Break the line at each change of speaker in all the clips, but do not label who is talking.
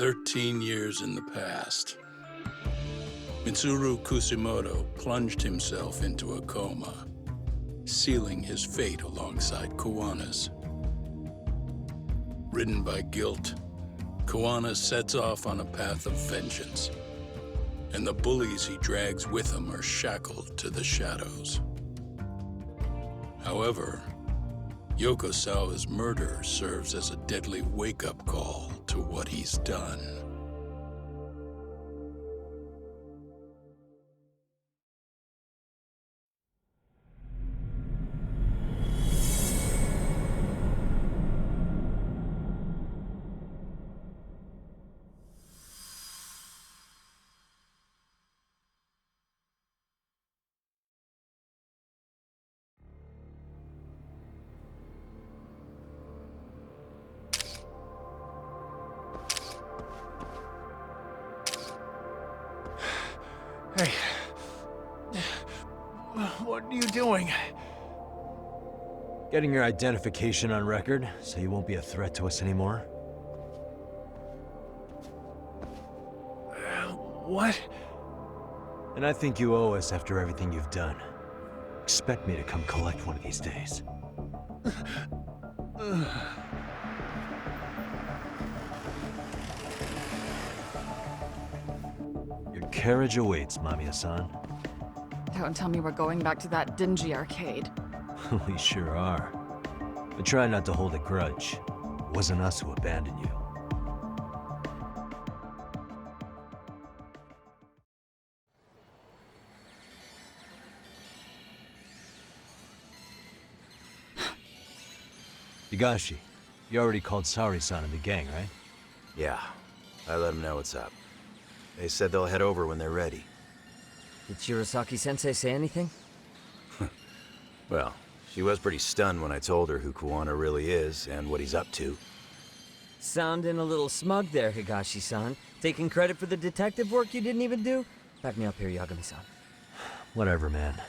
13 years in the past, Mitsuru Kusumoto plunged himself into a coma, sealing his fate alongside Kuwana's. Ridden by guilt, Kuwana sets off on a path of vengeance, and the bullies he drags with him are shackled to the shadows. However, Yokosawa's murder serves as a deadly wake-up call to what he's done.
Hey. What are you doing?
Getting your identification on record, so you won't be a threat to us anymore?
What?
And I think you owe us after everything you've done. Expect me to come collect one of these days. Your carriage awaits, Mamiya-san.
Don't tell me we're going back to that dingy arcade.
We sure are. But try not to hold a grudge. It wasn't us who abandoned you. Higashi, you already called Sari-san and the gang, right?
Yeah, I let them know what's up. They said they'll head over when they're ready.
Did Shirosaki-sensei say anything?
Well, she was pretty stunned when I told her who Kuwana really is and what he's up to.
Sounding a little smug there, Higashi-san. Taking credit for the detective work you didn't even do? Back me up here, Yagami-san.
Whatever, man.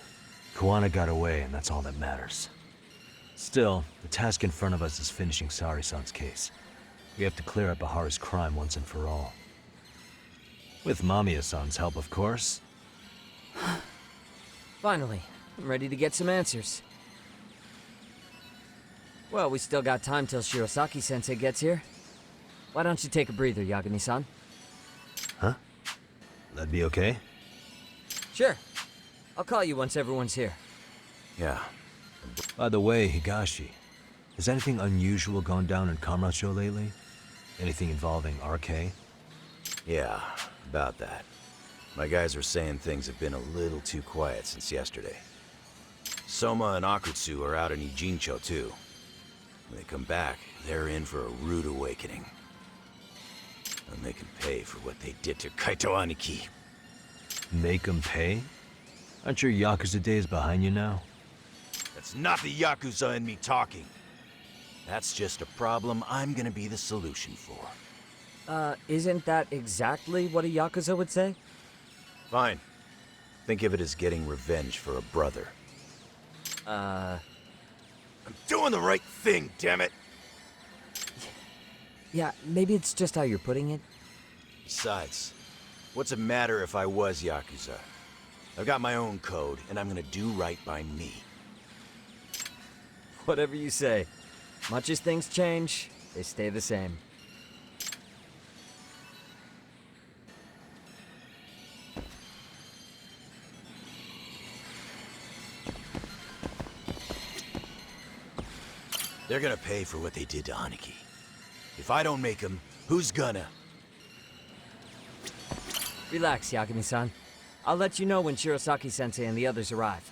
Kuwana got away, and that's all that matters. Still, the task in front of us is finishing Sari-san's case. We have to clear up Baharu's crime once and for all. With Mamiya-san's help, of course.
Finally, I'm ready to get some answers. Well, we still got time till Shirosaki-sensei gets here. Why don't you take a breather, Yagami-san?
Huh? That'd be okay?
Sure. I'll call you once everyone's here.
Yeah.
By the way, Higashi, has anything unusual gone down in Kamurocho lately? Anything involving RK?
Yeah, about that. My guys are saying things have been a little too quiet since yesterday. Soma and Akutsu are out in Ijincho, too. When they come back, they're in for a rude awakening. And they can pay for what they did to Kaito Aniki.
Make 'em pay? Aren't your Yakuza days behind you now?
That's not the Yakuza in me talking. That's just a problem I'm gonna be the solution for.
Isn't that exactly what a Yakuza would say?
Fine. Think of it as getting revenge for a brother. I'm doing the right thing, damn it!
Yeah, maybe it's just how you're putting it.
Besides, what's it matter if I was Yakuza? I've got my own code, and I'm gonna do right by me.
Whatever you say. Much as things change, they stay the same.
They're gonna pay for what they did to Aniki. If I don't make them, who's gonna?
Relax, Yagami-san. I'll let you know when Shirosaki-sensei and the others arrive.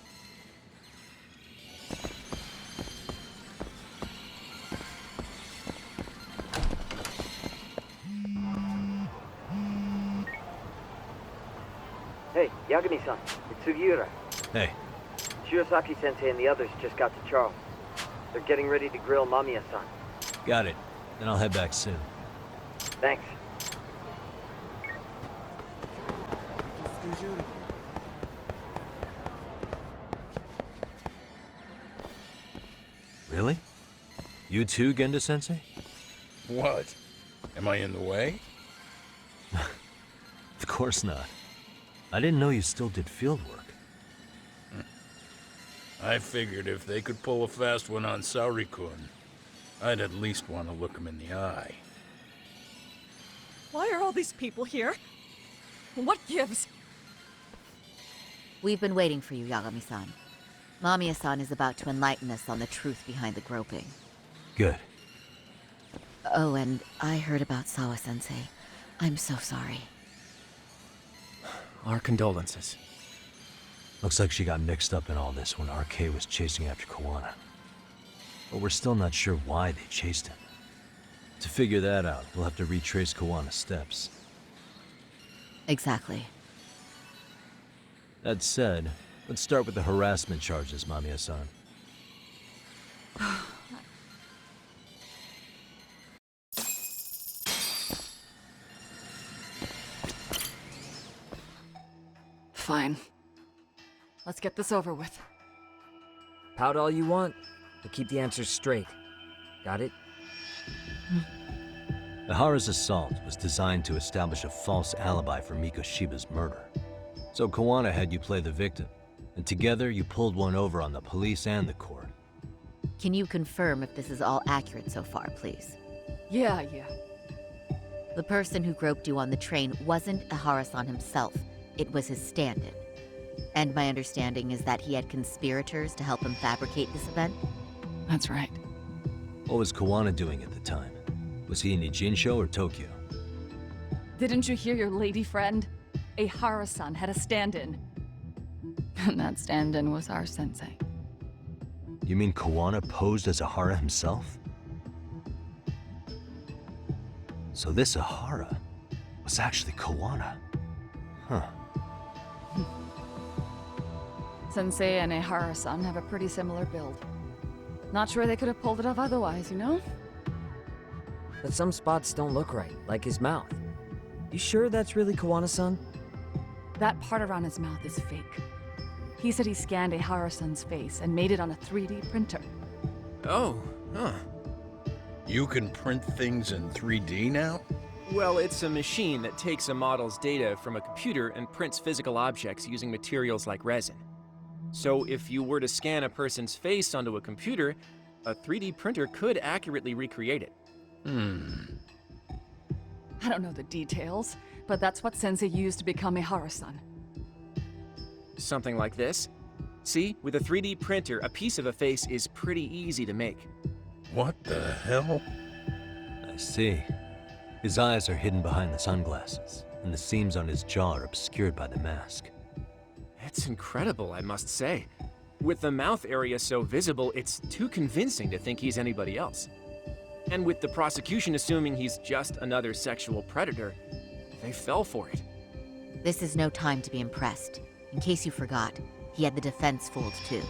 Hey, Yagami-san, it's Sugiura.
Hey,
Shirosaki-sensei and the others just got to Charles. They're getting ready to grill Mamiya-san.
got it. Then I'll head back soon.
Thanks.
Really? You too, Genda-sensei?
What? Am I in the way?
course not. I didn't know you still did field work.
I figured if they could pull a fast one on Saori-kun, I'd at least want to look him in the eye.
Why are all these people here? What gives?
We've been waiting for you, Yagami-san. Mamiya-san is about to enlighten us on the truth behind the groping.
Good.
Oh, and I heard about Sawa-sensei. I'm so sorry.
Our condolences.
Looks like she got mixed up in all this when RK was chasing after Kawana. But we're still not sure why they chased him. To figure that out, we'll have to retrace Kawana's steps.
Exactly.
That said, let's start with the harassment charges, Mamiya-san.
Fine. Let's get this over with.
Pout all you want, but keep the answers straight. Got it?
Ihara's assault was designed to establish a false alibi for Mikoshiba's murder. So Kawana had you play the victim, and together you pulled one over on the police and the court.
Can you confirm if this is all accurate so far, please?
Yeah.
The person who groped you on the train wasn't Ihara-san himself. It was his stand-in. And my understanding is that he had conspirators to help him fabricate this event?
That's right.
What was Kawana doing at the time? Was he in Ijincho or Tokyo?
Didn't you hear your lady friend? Ihara-san had a stand-in. And that stand-in was our sensei.
You mean Kawana posed as Ihara himself? So this Ihara was actually Kawana. Huh.
Sensei and Ihara-san have a pretty similar build. Not sure they could have pulled it off otherwise, you know?
But some spots don't look right, like his mouth. You sure that's really Kawana-san?
That part around his mouth is fake. He said he scanned Ihara-san's face and made it on a 3D printer.
Oh, huh.
You can print things in 3D now?
Well, it's a machine that takes a model's data from a computer and prints physical objects using materials like resin. So if you were to scan a person's face onto a computer, a 3D printer could accurately recreate it.
I don't know the details, but that's what Sensei used to become Ihara-san.
Something like this. See, with a 3D printer, a piece of a face is pretty easy to make.
What the hell?
I see. His eyes are hidden behind the sunglasses, and the seams on his jaw are obscured by the mask.
It's incredible, I must say. With the mouth area so visible, it's too convincing to think he's anybody else. And with the prosecution assuming he's just another sexual predator, they fell for it.
This is no time to be impressed. In case you forgot, he had the defense fooled too.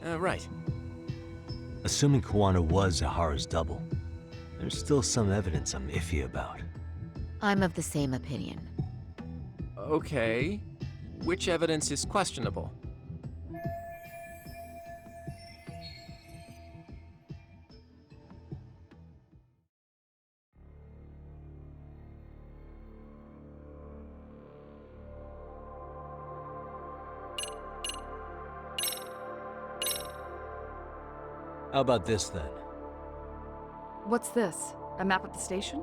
Right.
Assuming Kawana was Ihara's double, there's still some evidence I'm iffy about.
I'm of the same opinion.
Okay. Which evidence is questionable?
How about this then?
What's this? A map of the station?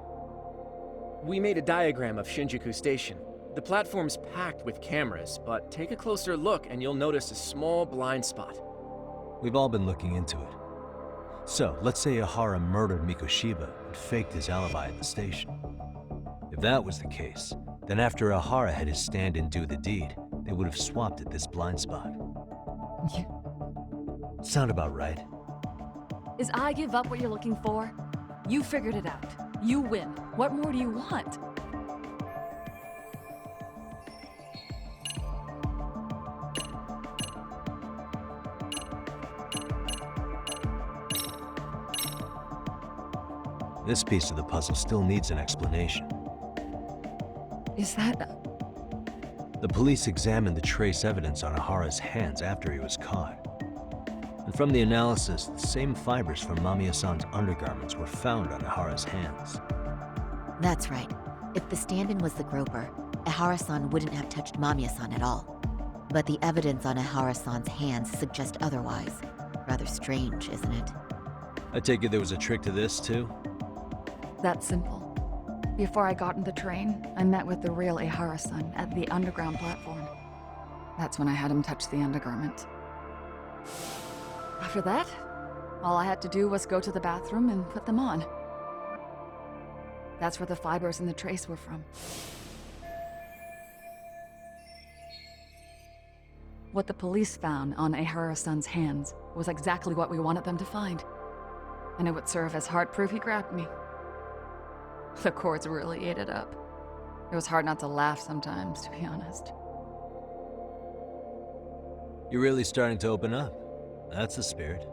We made a diagram of Shinjuku Station. The platform's packed with cameras, but take a closer look and you'll notice a small blind spot.
We've all been looking into it. So, let's say Ihara murdered Mikoshiba and faked his alibi at the station. If that was the case, then after Ihara had his stand-in do the deed, they would have swapped at this blind spot. Sound about right?
Is I give up what you're looking for? You figured it out. You win. What more do you want?
This piece of the puzzle still needs an explanation.
Is that...
The police examined the trace evidence on Ihara's hands after he was caught. And from the analysis, the same fibers from Mamiya-san's undergarments were found on Ihara's hands.
That's right. If the stand-in was the groper, Ehara-san wouldn't have touched Mamiya-san at all. But the evidence on Ehara-san's hands suggests otherwise. Rather strange, isn't it?
I take it there was a trick to this, too?
That's simple. Before I got in the train, I met with the real Ehara-san at the underground platform. That's when I had him touch the undergarment. After that, all I had to do was go to the bathroom and put them on. That's where the fibers in the trace were from. What the police found on Ehara-san's hands was exactly what we wanted them to find. And it would serve as hard proof he grabbed me. The courts really ate it up. It was hard not to laugh sometimes, to be honest.
You're really starting to open up. That's the spirit.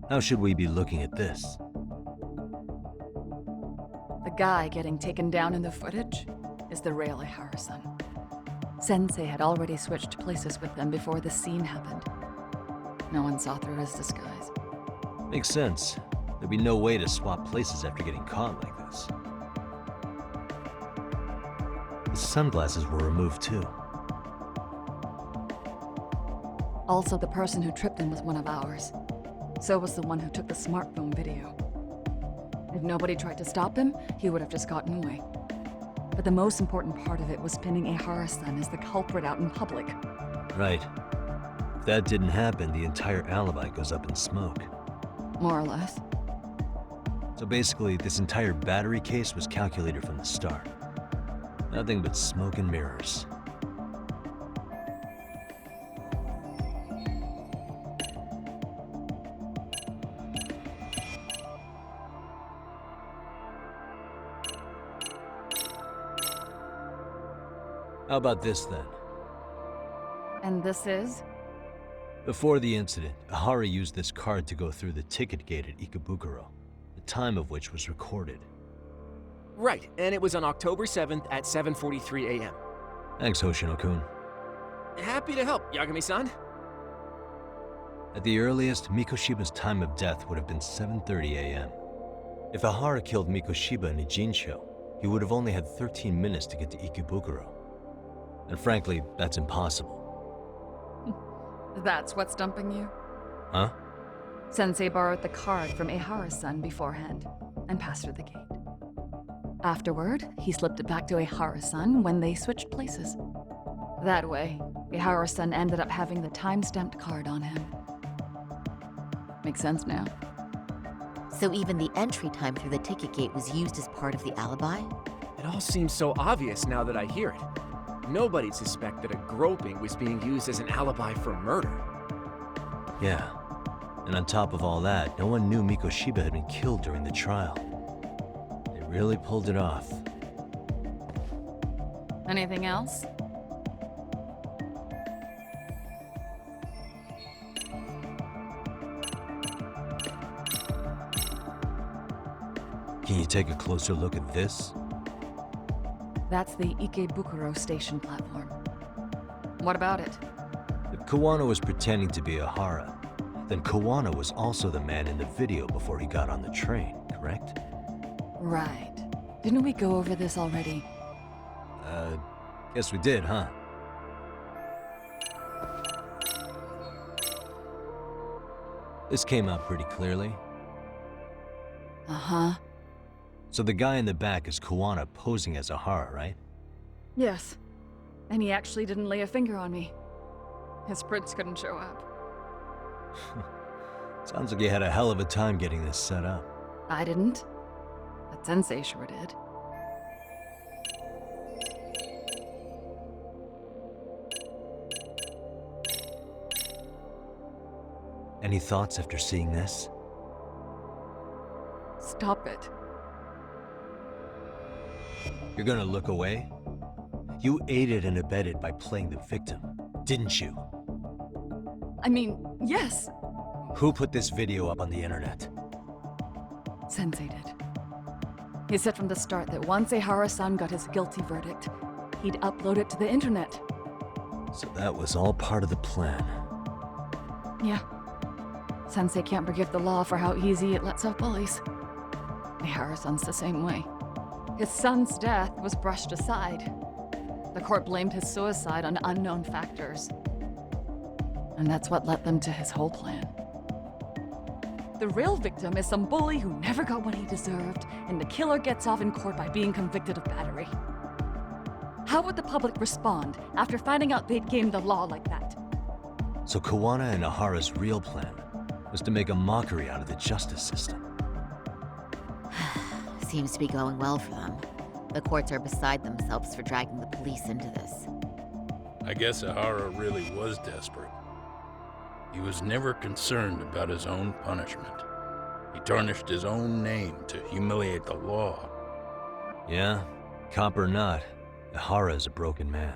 How should we be looking at this?
The guy getting taken down in the footage is the real Ehara-san. Sensei had already switched places with them before the scene happened. No one saw through his disguise.
Makes sense. There'd be no way to swap places after getting caught like this. The sunglasses were removed too.
Also, the person who tripped him was one of ours. So was the one who took the smartphone video. If nobody tried to stop him, he would have just gotten away. But the most important part of it was pinning Ehara-san as the culprit out in public.
Right. If that didn't happen, the entire alibi goes up in smoke.
More or less.
So basically, this entire battery case was calculated from the start. Nothing but smoke and mirrors. How about this then?
And this is?
Before the incident, Ahara used this card to go through the ticket gate at Ikebukuro, the time of which was recorded.
Right, and it was on October 7th at 7:43 a.m.
Thanks, Hoshino-kun.
Happy to help, Yagami-san.
At the earliest, Mikoshiba's time of death would have been 7:30 a.m. If Ahara killed Mikoshiba in Ijincho, he would have only had 13 minutes to get to Ikebukuro. And frankly, that's impossible.
That's what's stumping you?
Huh?
Sensei borrowed the card from Ehara-san beforehand and passed her the gate. Afterward, he slipped it back to Ehara-san when they switched places. That way, Ehara-san ended up having the time-stamped card on him. Makes sense now.
So even the entry time through the ticket gate was used as part of the alibi?
It all seems so obvious now that I hear it. Nobody'd suspect that a groping was being used as an alibi for murder.
Yeah. And on top of all that, no one knew Mikoshiba had been killed during the trial. They really pulled it off.
Anything else?
Can you take a closer look at this?
That's the Ikebukuro station platform. What about it?
If Kawano was pretending to be Ahara, then Kawano was also the man in the video before he got on the train, correct?
Right. Didn't we go over this already?
Guess we did, huh? This came out pretty clearly.
Uh-huh.
So the guy in the back is Kawano posing as Ahara, right?
Yes. And he actually didn't lay a finger on me. His prints couldn't show up.
Sounds like you had a hell of a time getting this set up.
I didn't. But Sensei sure did.
Any thoughts after seeing this?
Stop it.
You're gonna look away? You aided and abetted by playing the victim, didn't you?
I mean, yes.
Who put this video up on the internet?
Sensei did. He said from the start that once Ehara-san got his guilty verdict, he'd upload it to the internet.
So that was all part of the plan.
Yeah. Sensei can't forgive the law for how easy it lets out bullies. Ihara-san's the same way. His son's death was brushed aside. The court blamed his suicide on unknown factors. And that's what led them to his whole plan. The real victim is some bully who never got what he deserved, and the killer gets off in court by being convicted of battery. How would the public respond after finding out they'd gamed the law like that?
So Kawana and Ihara's real plan was to make a mockery out of the justice system.
Seems to be going well for them. The courts are beside themselves for dragging the police into this.
I guess Ihara really was desperate. He was never concerned about his own punishment. He tarnished his own name to humiliate the law.
Yeah, cop or not, Ihara is a broken man.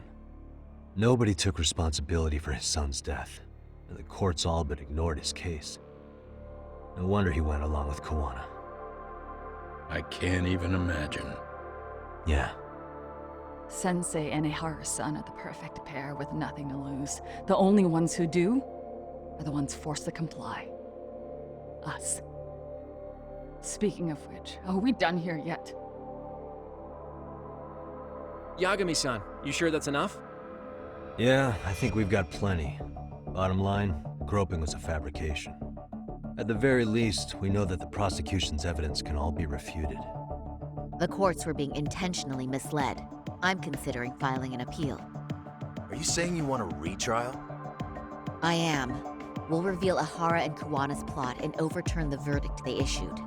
Nobody took responsibility for his son's death, and the courts all but ignored his case. No wonder he went along with Kawana.
I can't even imagine.
Yeah,
Sensei and Ihara-san are the perfect pair with nothing to lose. The only ones who do are the ones forced to comply. Us. Speaking of which, are we done here yet?
Yagami-san, you sure that's enough?
yeah, I think we've got plenty. Bottom line, groping was a fabrication. At the very least, we know that the prosecution's evidence can all be refuted.
The courts were being intentionally misled. I'm considering filing an appeal.
Are you saying you want a retrial?
I am. We'll reveal Ihara and Kawana's plot and overturn the verdict they issued.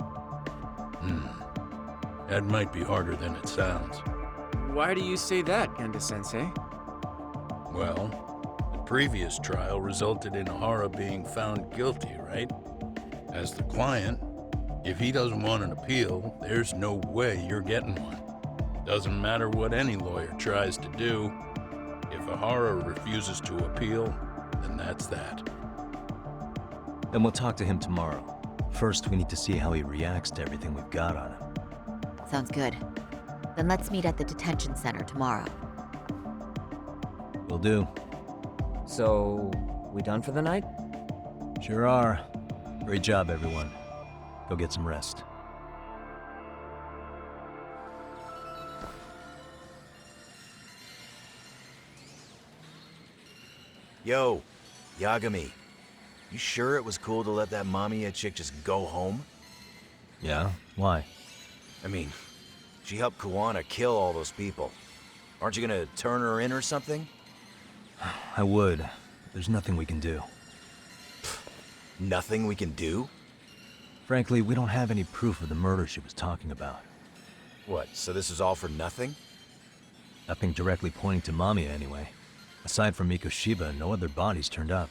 That might be harder than it sounds.
Why do you say that, Genda-sensei?
Well, the previous trial resulted in Ihara being found guilty, right? As the client, if he doesn't want an appeal, there's no way you're getting one. Doesn't matter what any lawyer tries to do. If Ihara refuses to appeal, then that's that.
Then we'll talk to him tomorrow. First, we need to see how he reacts to everything we've got on him.
Sounds good. Then let's meet at the detention center tomorrow.
Will do.
So, we done for the night?
Sure are. Great job, everyone. Go get some rest.
Yo, Yagami. You sure it was cool to let that Mamiya chick just go home?
Yeah? Why?
I mean, she helped Kawana kill all those people. Aren't you gonna turn her in or something?
I would. There's nothing we can do.
Nothing we can do?
Frankly, we don't have any proof of the murder she was talking about.
What, so this is all for nothing?
Nothing directly pointing to Mamiya, anyway. Aside from Mikoshiba, no other bodies turned up.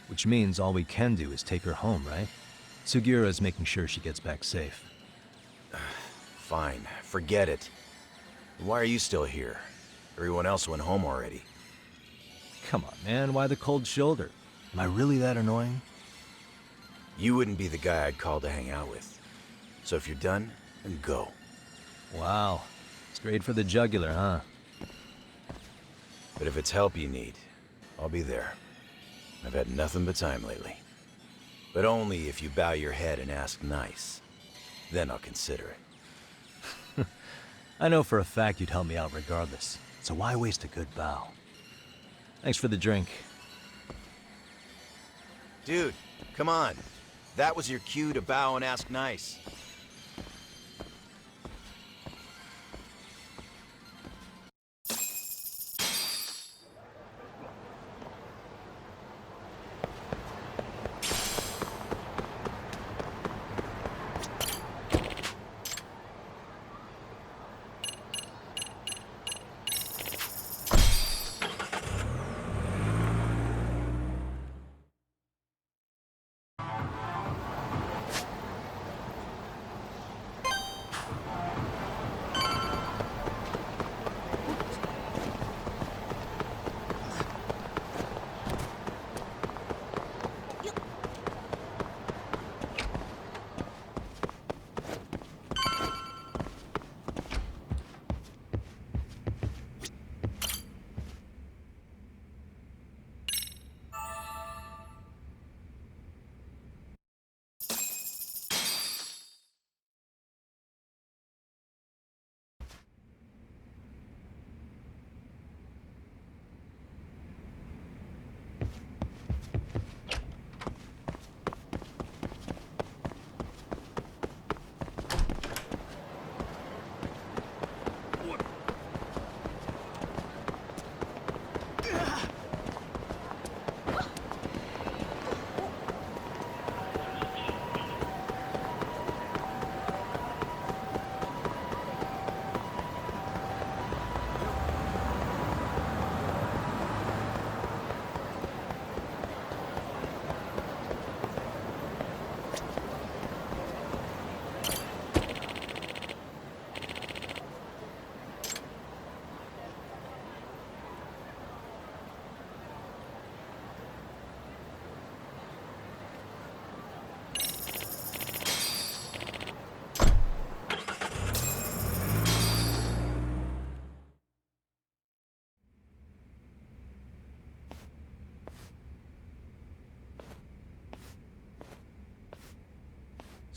Which means all we can do is take her home, right? Sugiura is making sure she gets back safe.
Fine, forget it. Why are you still here? Everyone else went home already.
Come on, man, why the cold shoulder? Am I really that annoying?
You wouldn't be the guy I'd call to hang out with. So if you're done, then go.
Wow. Straight for the jugular, huh?
But if it's help you need, I'll be there. I've had nothing but time lately. But only if you bow your head and ask nice. Then I'll consider it.
I know for a fact you'd help me out regardless, so why waste a good bow? Thanks for the drink.
Dude, come on. That was your cue to bow and ask nice.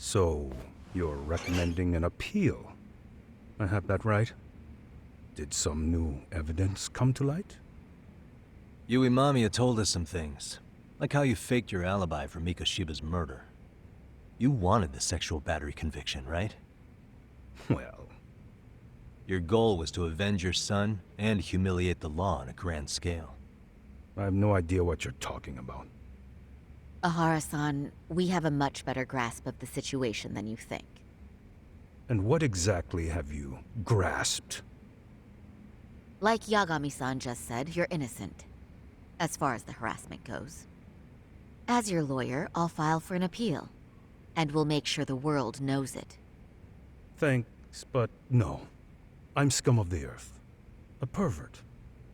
So, you're recommending an appeal? I have that right? Did some new evidence come to light?
Yui Mamiya told us some things, like how you faked your alibi for Mikoshiba's murder. You wanted the sexual battery conviction, right?
Well,
Your goal was to avenge your son and humiliate the law on a grand scale.
I have no idea what you're talking about.
Ahara-san, we have a much better grasp of the situation than you think.
And what exactly have you grasped?
Like Yagami-san just said, you're innocent, as far as the harassment goes. As your lawyer, I'll file for an appeal, and we'll make sure the world knows it.
Thanks, but no. I'm scum of the earth. A pervert.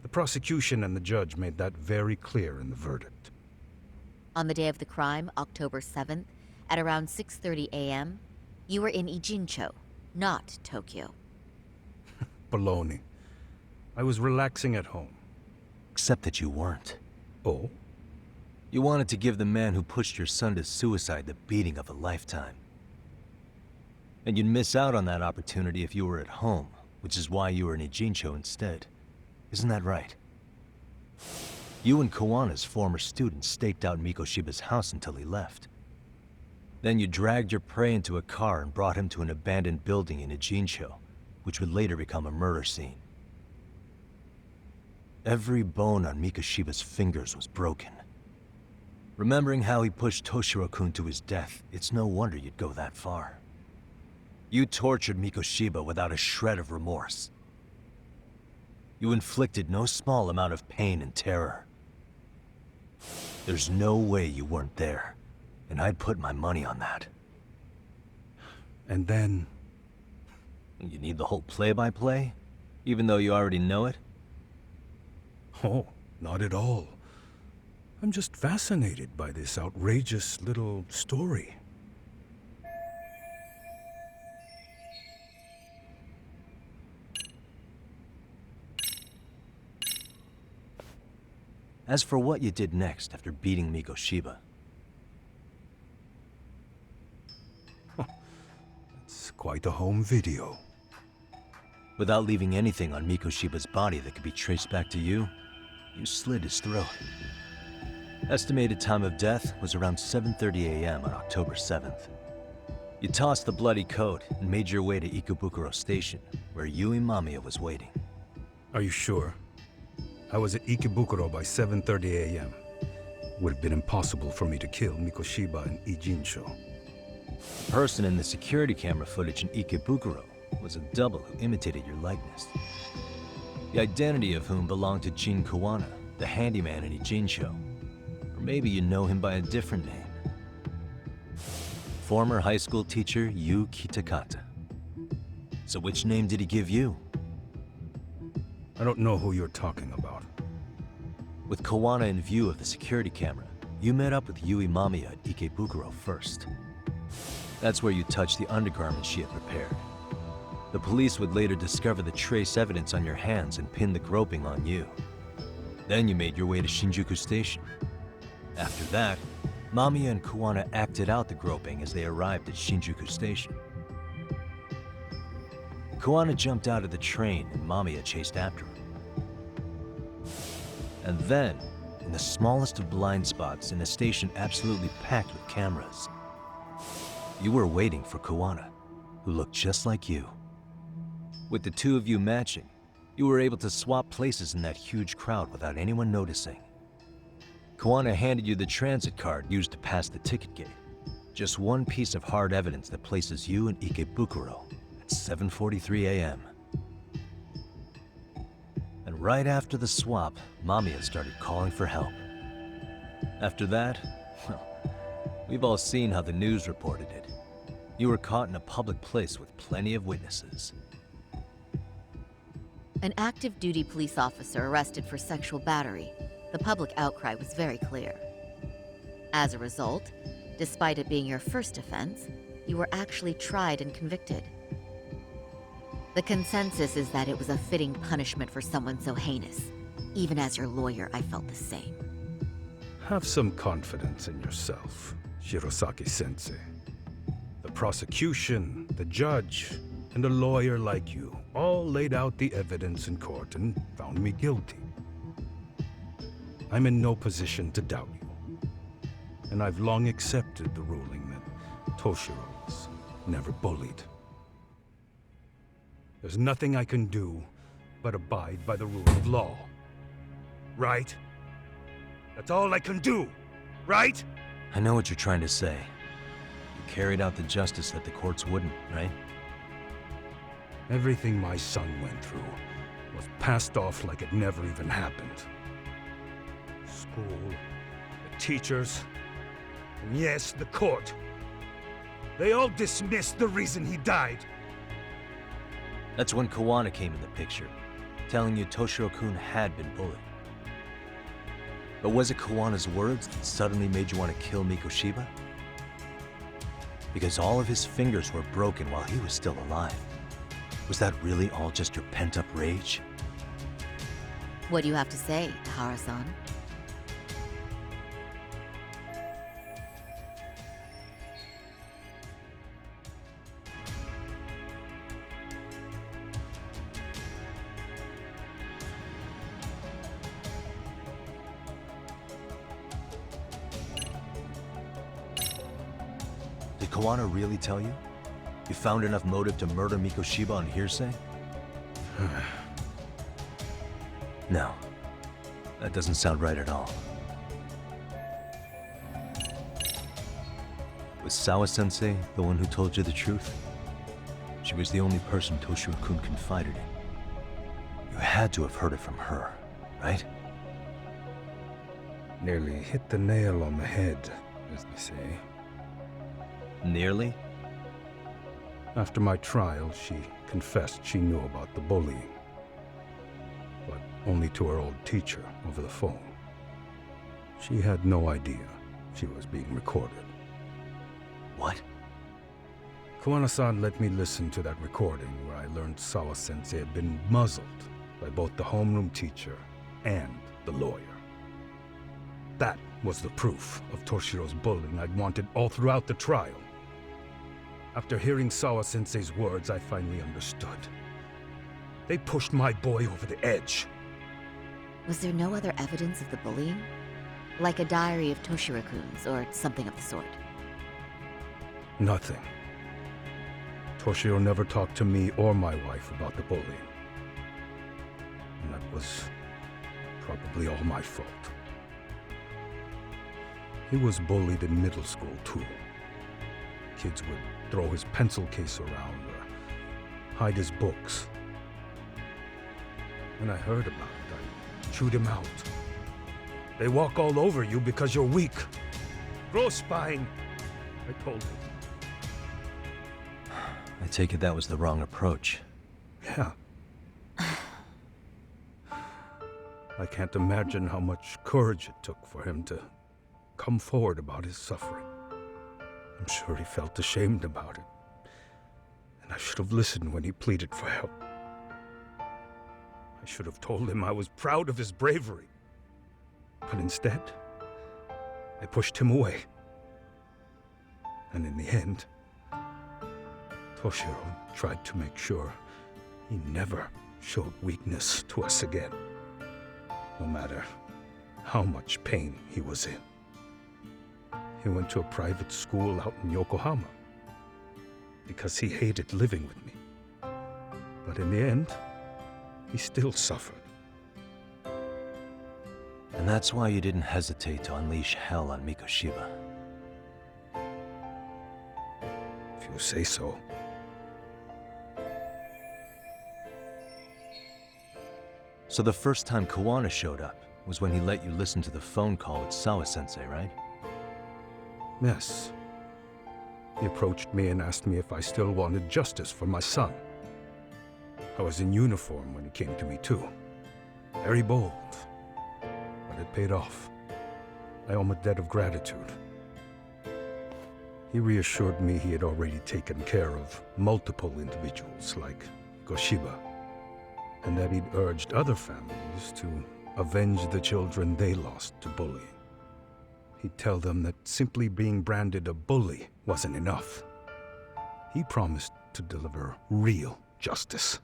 The prosecution and the judge made that very clear in the verdict.
On the day of the crime, October 7th, at around 6:30 a.m., you were in Ijincho, not Tokyo.
Baloney. I was relaxing at home.
Except that you weren't.
Oh?
You wanted to give the man who pushed your son to suicide the beating of a lifetime. And you'd miss out on that opportunity if you were at home, which is why you were in Ijincho instead. Isn't that right? You and Kawana's former student staked out Mikoshiba's house until he left. Then you dragged your prey into a car and brought him to an abandoned building in Ijincho, which would later become a murder scene. Every bone on Mikoshiba's fingers was broken. Remembering how he pushed Toshiro-kun to his death, it's no wonder you'd go that far. You tortured Mikoshiba without a shred of remorse. You inflicted no small amount of pain and terror. There's no way you weren't there, and I'd put my money on that.
And then...
You need the whole play-by-play, even though you already know it?
Oh, not at all. I'm just fascinated by this outrageous little story.
As for what you did next after beating Mikoshiba,
It's quite a home video.
without leaving anything on Mikoshiba's body that could be traced back to you, you slit his throat. Estimated time of death was around 7:30 a.m. on October 7th. You tossed the bloody coat and made your way to Ikebukuro Station, where Yui Mamiya was waiting.
Are you sure? I was at Ikebukuro by 7:30 a.m. Would have been impossible for me to kill Mikoshiba in Ijincho.
The person in the security camera footage in Ikebukuro was a double who imitated your likeness. The identity of whom belonged to Jin Kawana, the handyman in Ijincho. Or maybe you know him by a different name. Former high school teacher Yu Kitakata. So which name did he give you?
I don't know who you're talking about.
With Kawana in view of the security camera, you met up with Yui Mamiya at Ikebukuro first. That's where you touched the undergarments she had prepared. The police would later discover the trace evidence on your hands and pin the groping on you. Then you made your way to Shinjuku Station. After that, Mamiya and Kawana acted out the groping as they arrived at Shinjuku Station. Kawana jumped out of the train and Mamiya chased after him. And then, in the smallest of blind spots in a station absolutely packed with cameras, you were waiting for Kawana, who looked just like you. With the two of you matching, you were able to swap places in that huge crowd without anyone noticing. Kawana handed you the transit card used to pass the ticket gate. Just one piece of hard evidence that places you in Ikebukuro at 7:43 a.m. And right after the swap, Mamiya started calling for help. After that, well, we've all seen how the news reported it. You were caught in a public place with plenty of witnesses.
An active duty police officer arrested for sexual battery. The public outcry was very clear. As a result, despite it being your first offense, you were actually tried and convicted. The consensus is that it was a fitting punishment for someone so heinous. Even as your lawyer, I felt the same.
Have some confidence in yourself, Shirosaki-sensei. The prosecution, the judge, and a lawyer like you all laid out the evidence in court and found me guilty. I'm in no position to doubt you, and I've long accepted the ruling that Toshiro was never bullied. There's nothing I can do but abide by the rule of law. Right? That's all I can do, right?
I know what you're trying to say. You carried out the justice that the courts wouldn't, right?
Everything my son went through was passed off like it never even happened. School, the teachers, and yes, the court. They all dismissed the reason he died.
That's when Kawana came in the picture, telling you Toshiro-kun had been bullied. But was it Kawana's words that suddenly made you want to kill Mikoshiba? Because all of his fingers were broken while he was still alive. Was that really all just your pent-up rage?
What do you have to say, Tahara-san?
Did Kawana really tell you? You found enough motive to murder Mikoshiba on hearsay? No. That doesn't sound right at all. Was Sawa-sensei the one who told you the truth? She was the only person Toshiro-kun confided in. You had to have heard it from her, right?
Nearly hit the nail on the head, as they say.
Nearly?
After my trial, she confessed she knew about the bullying. But only to her old teacher over the phone. She had no idea she was being recorded.
What?
Kawana-san let me listen to that recording where I learned Sawa-sensei had been muzzled by both the homeroom teacher and the lawyer. That was the proof of Toshiro's bullying I'd wanted all throughout the trial. After hearing Sawa-sensei's words, I finally understood. They pushed my boy over the edge.
Was there no other evidence of the bullying? Like a diary of Toshiro-kun's or something of the sort?
Nothing. Toshiro never talked to me or my wife about the bullying. And that was probably all my fault. He was bullied in middle school, too. Kids would throw his pencil case around or hide his books. When I heard about it, I chewed him out. They walk all over you because you're weak. Grow spine, I told him.
I take it that was the wrong approach.
Yeah. I can't imagine how much courage it took for him to come forward about his suffering. I'm sure he felt ashamed about it. And I should have listened when he pleaded for help. I should have told him I was proud of his bravery. But instead, I pushed him away. And in the end, Toshiro tried to make sure he never showed weakness to us again, no matter how much pain he was in. He went to a private school out in Yokohama because he hated living with me. But in the end, he still suffered.
And that's why you didn't hesitate to unleash hell on Mikoshiba.
If you say so.
So the first time Kawana showed up was when he let you listen to the phone call with Sawa-sensei, right?
Yes. He approached me and asked me if I still wanted justice for my son. I was in uniform when he came to me, too. Very bold. But it paid off. I owe him a debt of gratitude. He reassured me he had already taken care of multiple individuals like Goshiba, and that he'd urged other families to avenge the children they lost to bullying. He'd tell them that simply being branded a bully wasn't enough. He promised to deliver real justice.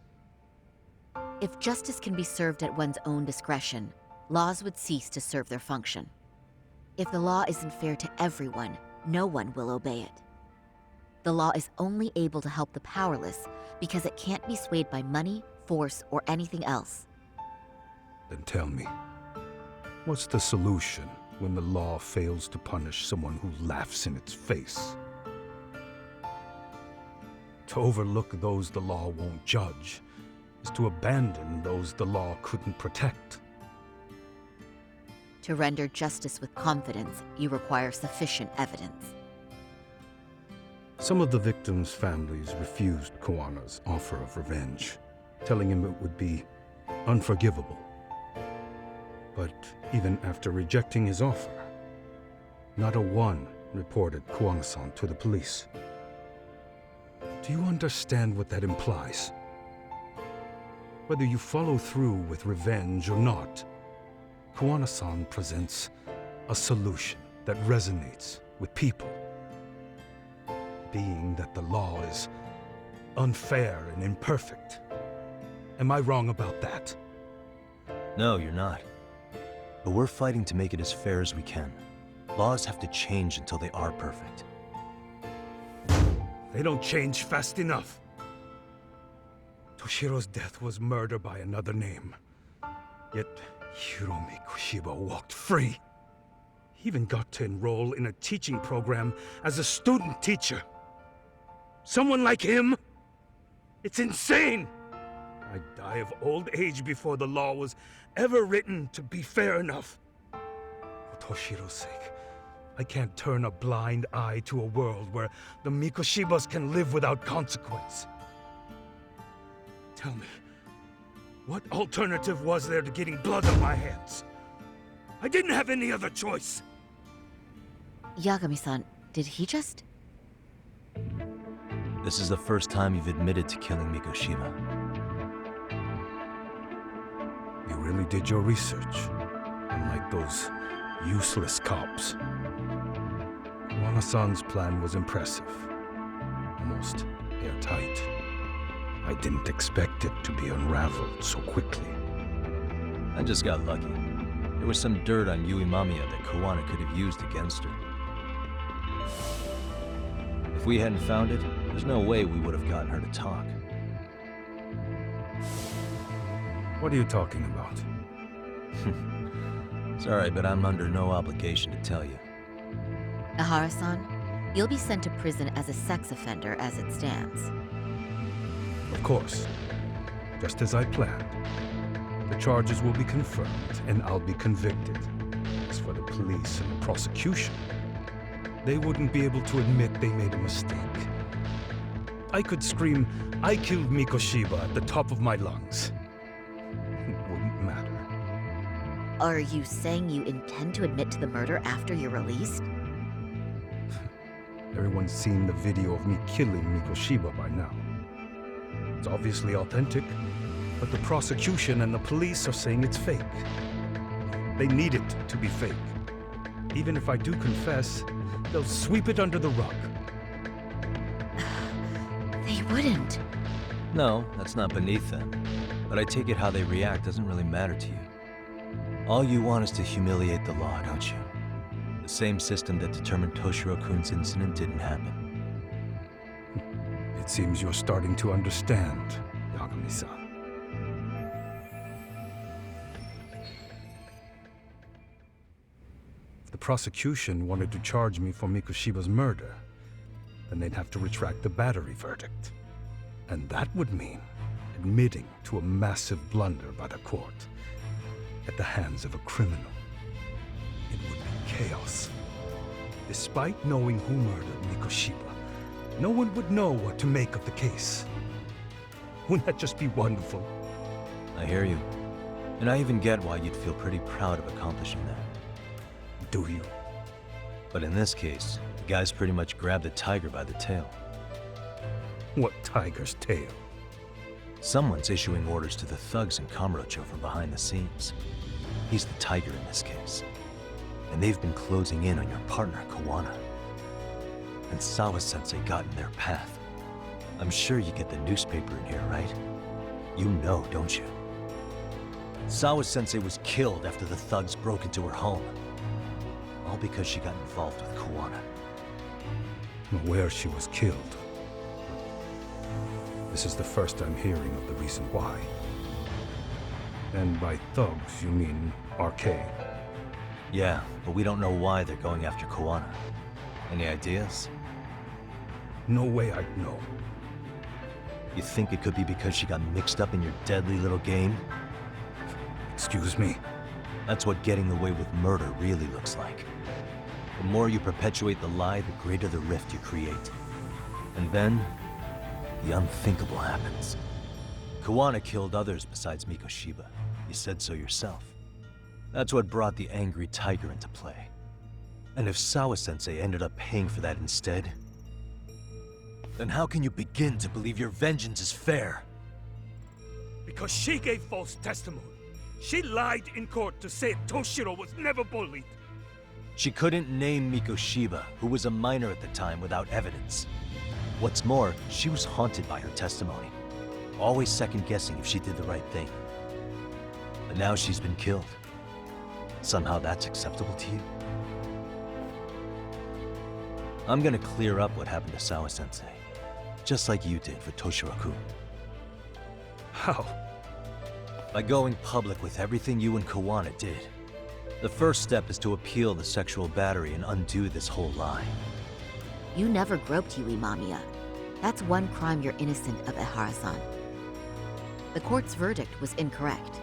If justice can be served at one's own discretion, laws would cease to serve their function. If the law isn't fair to everyone, no one will obey it. The law is only able to help the powerless because it can't be swayed by money, force, or anything else.
Then tell me, what's the solution when the law fails to punish someone who laughs in its face? To overlook those the law won't judge is to abandon those the law couldn't protect.
To render justice with confidence, you require sufficient evidence.
Some of the victims' families refused Kawana's offer of revenge, telling him it would be unforgivable. But even after rejecting his offer, not a one reported Kawana-san to the police. Do you understand what that implies? Whether you follow through with revenge or not, Kawana-san presents a solution that resonates with people. Being that the law is unfair and imperfect. Am I wrong about that?
No, you're not. But we're fighting to make it as fair as we can. Laws have to change until they are perfect.
They don't change fast enough. Toshiro's death was murder by another name. Yet Hiromi Kushiba walked free. He even got to enroll in a teaching program as a student teacher. Someone like him? It's insane! I'd die of old age before the law was ever written to be fair enough. For Toshiro's sake, I can't turn a blind eye to a world where the Mikoshibas can live without consequence. Tell me, what alternative was there to getting blood on my hands? I didn't have any other choice.
Yagami-san, did he just...
This is the first time you've admitted to killing Mikoshiba.
You really did your research, unlike those useless cops. Kawana-san's plan was impressive, almost airtight. I didn't expect it to be unraveled so quickly.
I just got lucky. There was some dirt on Yui Mamiya that Kawana could have used against her. If we hadn't found it, there's no way we would have gotten her to talk.
What are you talking about?
It's alright, but I'm under no obligation to tell you.
Ihara-san, you'll be sent to prison as a sex offender as it stands.
Of course. Just as I planned. The charges will be confirmed, and I'll be convicted. As for the police and the prosecution, they wouldn't be able to admit they made a mistake. I could scream, "I killed Mikoshiba" at the top of my lungs. It wouldn't matter.
Are you saying you intend to admit to the murder after you're released?
Everyone's seen the video of me killing Mikoshiba by now. It's obviously authentic, but the prosecution and the police are saying it's fake. They need it to be fake. Even if I do confess, they'll sweep it under the rug.
They wouldn't.
No, that's not beneath them. But I take it how they react doesn't really matter to you. All you want is to humiliate the law, don't you? The same system that determined Toshiro-kun's incident didn't happen.
It seems you're starting to understand, Yagami-san. If the prosecution wanted to charge me for Mikoshiba's murder, then they'd have to retract the battery verdict. And that would mean admitting to a massive blunder by the court at the hands of a criminal. It would be chaos. Despite knowing who murdered Mikoshiba, no one would know what to make of the case. Wouldn't that just be wonderful?
I hear you. And I even get why you'd feel pretty proud of accomplishing that.
Do you?
But in this case, the guy's pretty much grabbed the tiger by the tail.
What tiger's tail?
Someone's issuing orders to the thugs in Kamurocho from behind the scenes. He's the tiger in this case. And they've been closing in on your partner, Kawana. And Sawa-sensei got in their path. I'm sure you get the newspaper in here, right? You know, don't you? Sawa-sensei was killed after the thugs broke into her home. All because she got involved with Kuwana.
I'm aware she was killed. This is the first I'm hearing of the reason why. And by thugs, you mean arcade?
Yeah, but we don't know why they're going after Kuwana. Any ideas?
No way I'd know.
You think it could be because she got mixed up in your deadly little game?
Excuse me?
That's what getting away with murder really looks like. The more you perpetuate the lie, the greater the rift you create. And then, the unthinkable happens. Kuwana killed others besides Mikoshiba. You said so yourself. That's what brought the angry tiger into play. And if Sawa-sensei ended up paying for that instead, then how can you begin to believe your vengeance is fair?
Because she gave false testimony. She lied in court to say Toshiro was never bullied.
She couldn't name Mikoshiba, who was a minor at the time, without evidence. What's more, she was haunted by her testimony, always second-guessing if she did the right thing. But now she's been killed. Somehow that's acceptable to you? I'm gonna clear up what happened to Sawa-sensei, just like you did for Toshiro-kun.
How?
By going public with everything you and Kuwana did. The first step is to appeal the sexual battery and undo this whole lie.
You never groped Yui Mamiya. That's one crime you're innocent of, Ehara-san. The court's verdict was incorrect.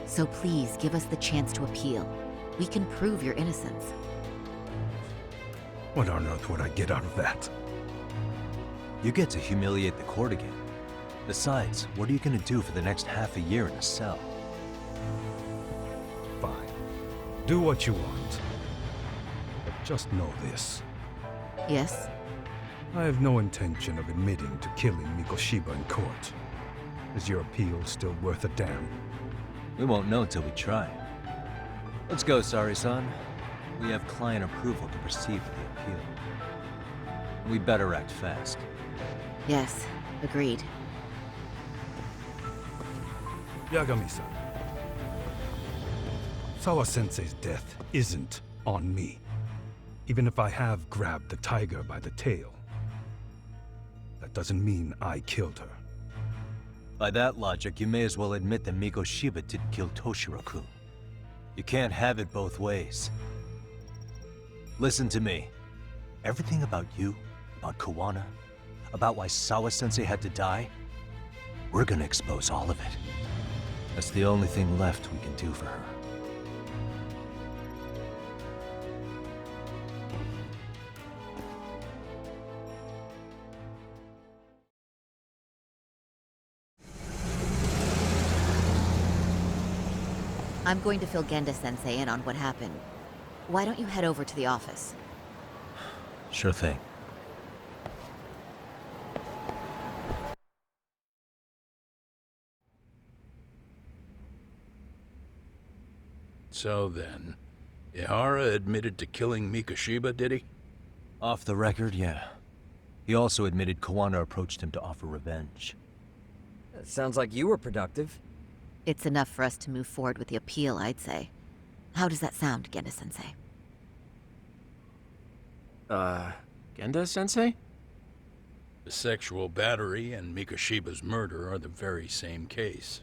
So please give us the chance to appeal. We can prove your innocence.
What on earth would I get out of that?
You get to humiliate the court again. Besides, what are you gonna do for the next half a year in a cell?
Fine. Do what you want. But just know this.
Yes?
I have no intention of admitting to killing Mikoshiba in court. Is your appeal still worth a damn?
We won't know till we try. Let's go, Sari-san. We have client approval to proceed with the appeal. We better act fast.
Yes, agreed.
Yagami-san. Sawa-sensei's death isn't on me. Even if I have grabbed the tiger by the tail. That doesn't mean I killed her.
By that logic, you may as well admit that Mikoshiba didn't kill Toshiro-kun. You can't have it both ways. Listen to me. Everything about you, about Kuwana, about why Sawa-sensei had to die, we're gonna expose all of it. That's the only thing left we can do for her.
I'm going to fill Genda-sensei in on what happened. Why don't you head over to the office?
Sure thing.
So then, Ihara admitted to killing Mikoshiba, did he?
Off the record, yeah. He also admitted Kuwana approached him to offer revenge.
Sounds like you were productive.
It's enough for us to move forward with the appeal, I'd say. How does that sound, Genda-sensei?
Genda-sensei?
The sexual battery and Mikoshiba's murder are the very same case.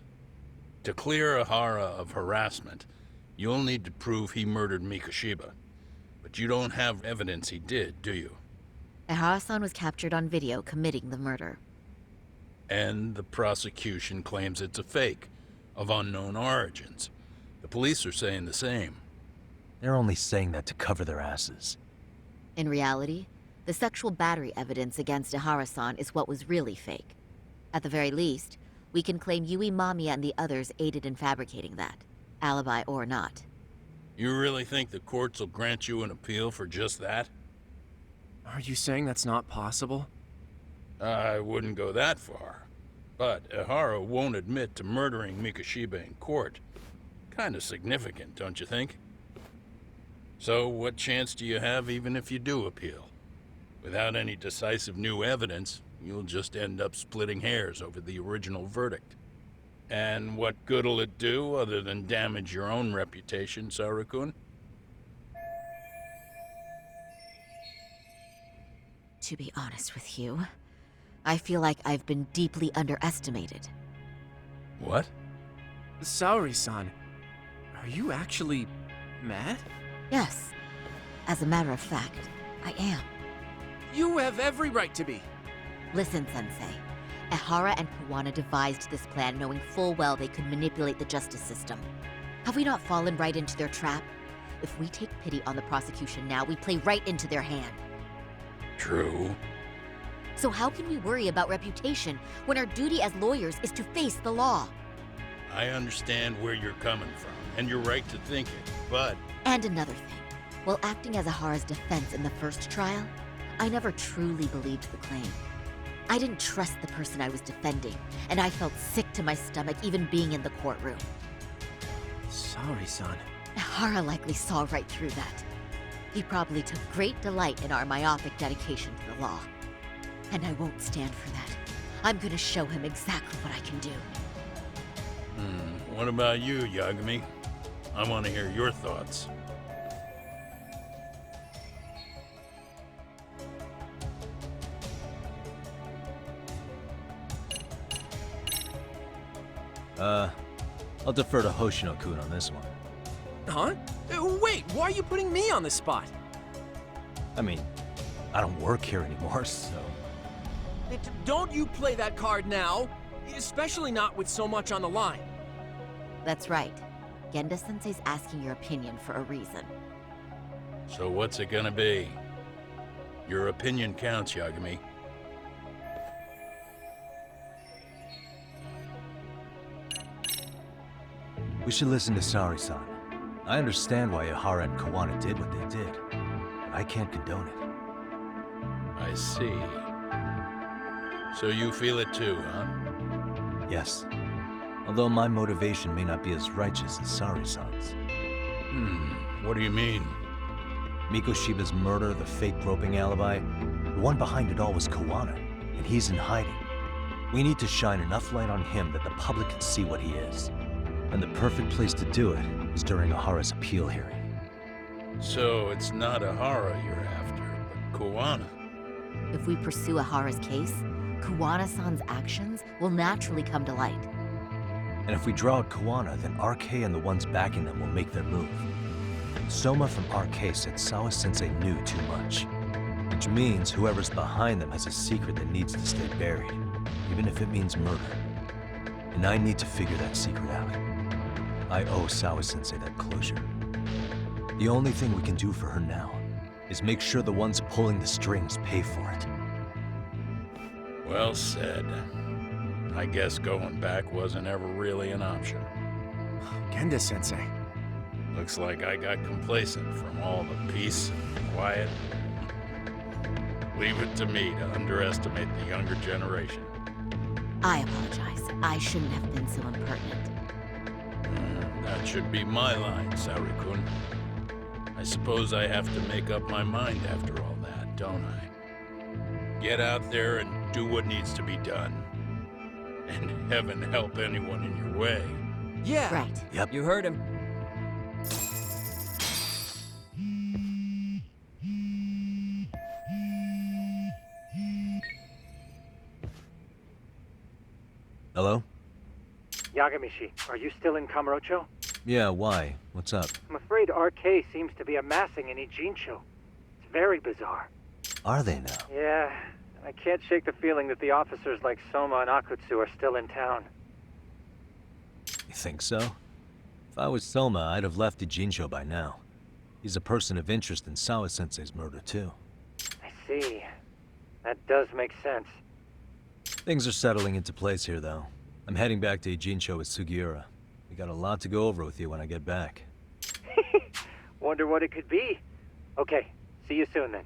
To clear Ihara of harassment, you'll need to prove he murdered Mikoshiba. But you don't have evidence he did, do you?
Ehara-san was captured on video committing the murder.
And the prosecution claims it's a fake, of unknown origins. The police are saying the same.
They're only saying that to cover their asses.
In reality, the sexual battery evidence against Ehara-san is what was really fake. At the very least, we can claim Yui Mamiya and the others aided in fabricating that, alibi or not.
You really think the courts will grant you an appeal for just that?
Are you saying that's not possible?
I wouldn't go that far. But Ihara won't admit to murdering Mikoshiba in court. Kinda significant, don't you think? So what chance do you have even if you do appeal? Without any decisive new evidence, you'll just end up splitting hairs over the original verdict. And what good'll it do other than damage your own reputation, Saru-kun?
To be honest with you, I feel like I've been deeply underestimated.
What?
Saori-san, are you actually mad?
Yes. As a matter of fact, I am.
You have every right to be.
Listen, Sensei. Ehara and Kawana devised this plan knowing full well they could manipulate the justice system. Have we not fallen right into their trap? If we take pity on the prosecution now, we play right into their hand.
True.
So how can we worry about reputation when our duty as lawyers is to face the law?
I understand where you're coming from, and you're right to think it, but...
And another thing. While acting as Ahara's defense in the first trial, I never truly believed the claim. I didn't trust the person I was defending, and I felt sick to my stomach even being in the courtroom.
Saori-san.
Ahara likely saw right through that. He probably took great delight in our myopic dedication to the law. And I won't stand for that. I'm gonna show him exactly what I can do.
What about you, Yagami? I want to hear your thoughts.
I'll defer to Hoshino-kun on this one.
Huh? Wait, why are you putting me on the spot?
I mean, I don't work here anymore, so...
Don't you play that card now, especially not with so much on the line.
That's right. Genda-sensei's asking your opinion for a reason.
So what's it gonna be? Your opinion counts, Yagami.
We should listen to Saori-san. I understand why Ehara and Kawana did what they did, but I can't condone it.
I see. So you feel it too, huh?
Yes. Although my motivation may not be as righteous as Saori-san's.
What do you mean?
Mikoshiba's murder, the fake groping alibi, the one behind it all was Kawana, and he's in hiding. We need to shine enough light on him that the public can see what he is. And the perfect place to do it is during Ahara's appeal hearing.
So it's not Ahara you're after, but Kawana.
If we pursue Ahara's case, Kawana-san's actions will naturally come to light.
And if we draw out Kawana, then RK and the ones backing them will make their move. Soma from RK said Sawa-sensei knew too much. Which means whoever's behind them has a secret that needs to stay buried, even if it means murder. And I need to figure that secret out. I owe Sawa-sensei that closure. The only thing we can do for her now is make sure the ones pulling the strings pay for it.
Well said. I guess going back wasn't ever really an option.
Genda-sensei.
Looks like I got complacent from all the peace and quiet. Leave it to me to underestimate the younger generation.
I apologize. I shouldn't have been so impertinent.
That should be my line, Saru-kun. I suppose I have to make up my mind after all that, don't I? Get out there and do what needs to be done. And heaven help anyone in your way.
Yeah.
Right.
Yep.
You heard him.
Hello?
Yagami-shi, are you still in Kamurocho?
Yeah, why? What's up?
I'm afraid RK seems to be amassing in Ijincho. It's very bizarre.
Are they now?
Yeah, I can't shake the feeling that the officers like Soma and Akutsu are still in town.
You think so? If I was Soma, I'd have left Ijincho by now. He's a person of interest in Sawa-sensei's murder, too.
I see. That does make sense.
Things are settling into place here, though. I'm heading back to Ijincho with Sugiura. We got a lot to go over with you when I get back.
Wonder what it could be. Okay, see you soon then.